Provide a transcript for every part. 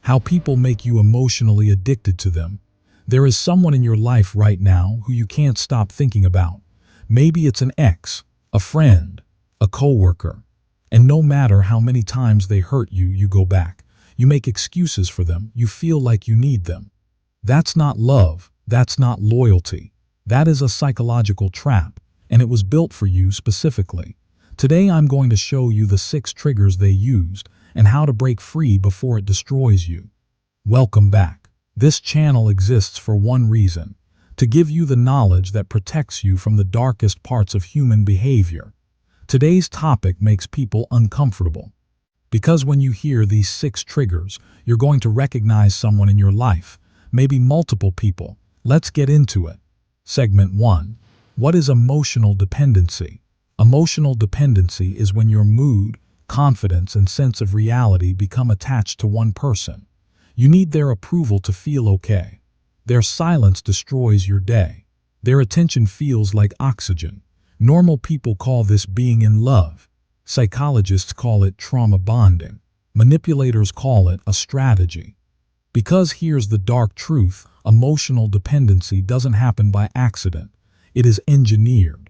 how people make you emotionally addicted to them. There is someone in your life right now who you can't stop thinking about. Maybe it's an ex, a friend, a coworker. And no matter how many times they hurt you, you go back. You make excuses for them. You feel like you need them. That's not love. That's not loyalty. That is a psychological trap, and it was built for you specifically. Today I'm going to show you the 6 triggers they used and how to break free before it destroys you. Welcome back. This channel exists for one reason: to give you the knowledge that protects you from the darkest parts of human behavior. Today's topic makes people uncomfortable, because when you hear these 6 triggers, you're going to recognize someone in your life, maybe multiple people. Let's get into it. Segment 1. What is emotional dependency? Emotional dependency is when your mood, confidence, and sense of reality become attached to one person. You need their approval to feel okay. Their silence destroys your day. Their attention feels like oxygen. Normal people call this being in love. Psychologists call it trauma bonding. Manipulators call it a strategy. Because here's the dark truth: emotional dependency doesn't happen by accident. It is engineered.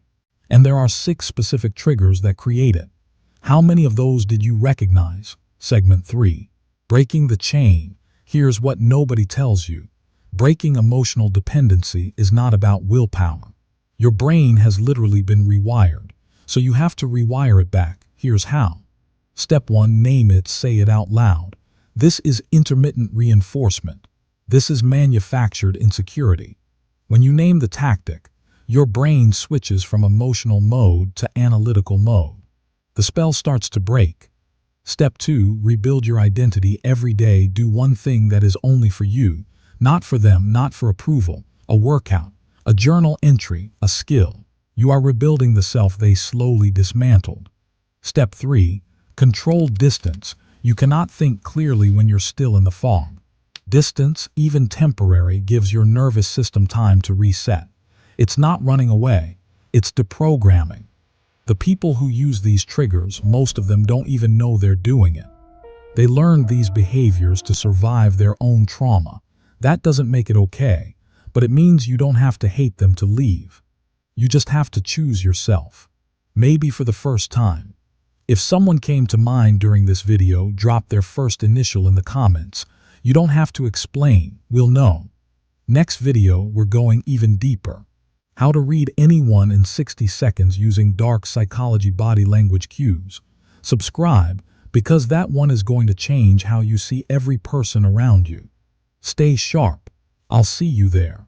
And there are 6 specific triggers that create it. How many of those did you recognize? Segment 3. Breaking the chain. Here's what nobody tells you. Breaking emotional dependency is not about willpower. Your brain has literally been rewired, so you have to rewire it back. Here's how. Step 1. Name it, say it out loud. This is intermittent reinforcement. This is manufactured insecurity. When you name the tactic, your brain switches from emotional mode to analytical mode. The spell starts to break. Step 2. Rebuild your identity every day. Do one thing that is only for you, not for them, not for approval. A workout, a journal entry, a skill. You are rebuilding the self they slowly dismantled. Step 3. Control distance. You cannot think clearly when you're still in the fog. Distance, even temporary, gives your nervous system time to reset. It's not running away, it's deprogramming. The people who use these triggers, most of them don't even know they're doing it. They learned these behaviors to survive their own trauma. That doesn't make it okay, but it means you don't have to hate them to leave. You just have to choose yourself. Maybe for the first time. If someone came to mind during this video, drop their first initial in the comments. You don't have to explain, we'll know. Next video, we're going even deeper. How to read anyone in 60 seconds using dark psychology body language cues. Subscribe, because that one is going to change how you see every person around you. Stay sharp. I'll see you there.